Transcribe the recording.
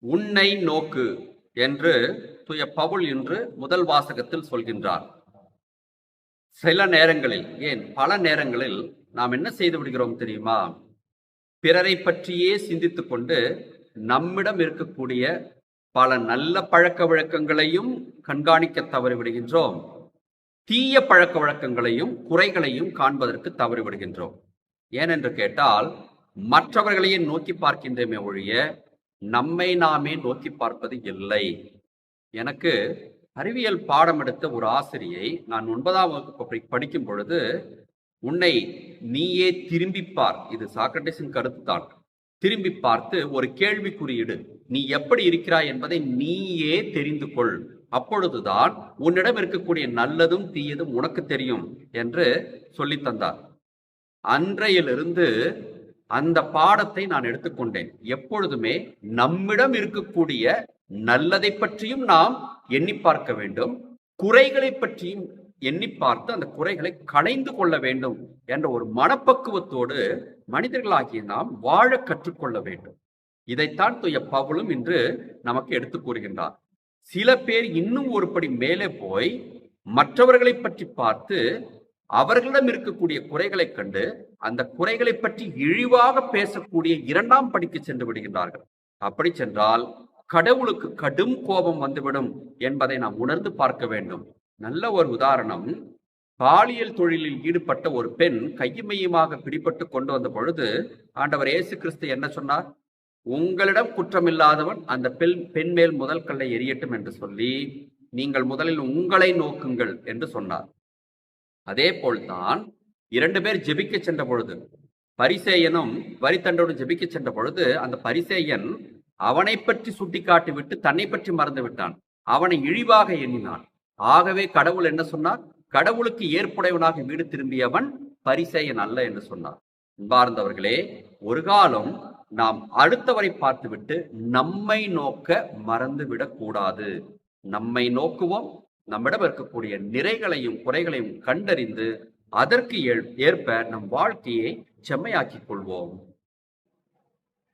உன்னை நோக்கு என்று தூய பவுல் இன்று முதல் வாசகத்தில் சொல்கின்றார். சில நேரங்களில், ஏன் பல நேரங்களில் நாம் என்ன செய்து விடுகிறோம் தெரியுமா? பிறரை பற்றியே சிந்தித்துக் கொண்டு நம்மிடம் இருக்கக்கூடிய பல நல்ல பழக்க வழக்கங்களையும் கண்காணிக்க தவறிவிடுகின்றோம். தீய பழக்க வழக்கங்களையும் குறைகளையும் காண்பதற்கு தவறிவிடுகின்றோம். ஏனென்று கேட்டால், மற்றவர்களையே நோக்கி பார்க்கின்றமே ஒழிய நம்மை நாமே நோக்கி பார்ப்பது இல்லை. எனக்கு அறிவியல் பாடம் எடுத்த ஒரு ஆசிரியை, நான் 9ஆம் வகுப்பு படிக்கும் பொழுது, உன்னை நீயே திரும்பிப்பார், இது சாக்ரட்டிஸின் கருத்துத்தான், திரும்பி பார்த்து ஒரு கேள்விக்குறியிடு, நீ எப்படி இருக்கிறாய் என்பதை நீயே தெரிந்து கொள், அப்பொழுதுதான் உன்னிடம் இருக்கக்கூடிய நல்லதும் தீயதும் உனக்கு தெரியும் என்று சொல்லி தந்தார். அன்றையிலிருந்து அந்த பாடத்தை நான் எடுத்துக்கொண்டேன். எப்பொழுதுமே நம்மிடம் இருக்கக்கூடிய நல்லதை பற்றியும் நாம் எண்ணி பார்க்க வேண்டும், குறைகளை பற்றியும் எண்ணி பார்த்து அந்த குறைகளை களைந்து கொள்ள வேண்டும் என்ற ஒரு மனப்பக்குவத்தோடு மனிதர்களாகிய நாம் வாழ கற்றுக்கொள்ள வேண்டும். இதைத்தான் தூய பவுலும் இன்று நமக்கு எடுத்து கூறுகின்றார். சில பேர் இன்னும் ஒரு படி மேலே போய் மற்றவர்களை பற்றி பார்த்து அவர்களிடம் இருக்கக்கூடிய குறைகளை கண்டு அந்த குறைகளை பற்றி இழிவாக பேசக்கூடிய 2ஆம் படிக்கு சென்று விடுகின்றார்கள். அப்படி சென்றால் கடவுளுக்கு கடும் கோபம் வந்துவிடும் என்பதை நாம் உணர்ந்து பார்க்க வேண்டும். நல்ல ஒரு உதாரணம், பாலியல் தொழிலில் ஈடுபட்ட ஒரு பெண் கையுமையுமாக பிடிபட்டு கொண்டு வந்த பொழுது ஆண்டவர் இயேசு கிறிஸ்து என்ன சொன்னார்? உங்களிடம் குற்றமில்லாதவன் அந்த பெண் மேல் முதல் கல்லை எறியட்டும் என்று சொல்லி, நீங்கள் முதலில் உங்களை நோக்குங்கள் என்று சொன்னார். அதே போல்தான் 2 பேர் ஜெபிக்க சென்ற பொழுது, பரிசேயனும் வரித்தண்டோடு ஜெபிக்க சென்ற பொழுது, அந்த பரிசேயன் அவனை பற்றி சுட்டிக்காட்டி விட்டு தன்னை பற்றி மறந்து விட்டான், அவனை இழிவாக எண்ணினான். ஆகவே கடவுள் என்ன சொன்னார்? கடவுளுக்கு ஏற்புடையவனாக வீடு திரும்பியவன் பரிசேயன் அல்ல என்று சொன்னார். அன்பார்ந்தவர்களே, ஒரு காலம் நாம் அடுத்தவரை பார்த்துவிட்டு நம்மை நோக்க மறந்துவிடக் கூடாது. நம்மை நோக்குவோம், நம்மிடம் இருக்கக்கூடிய நிறைகளையும் குறைகளையும் கண்டறிந்து அதற்கு ஏற்ப நம் வாழ்க்கையை செம்மையாக்கிக் கொள்வோம்.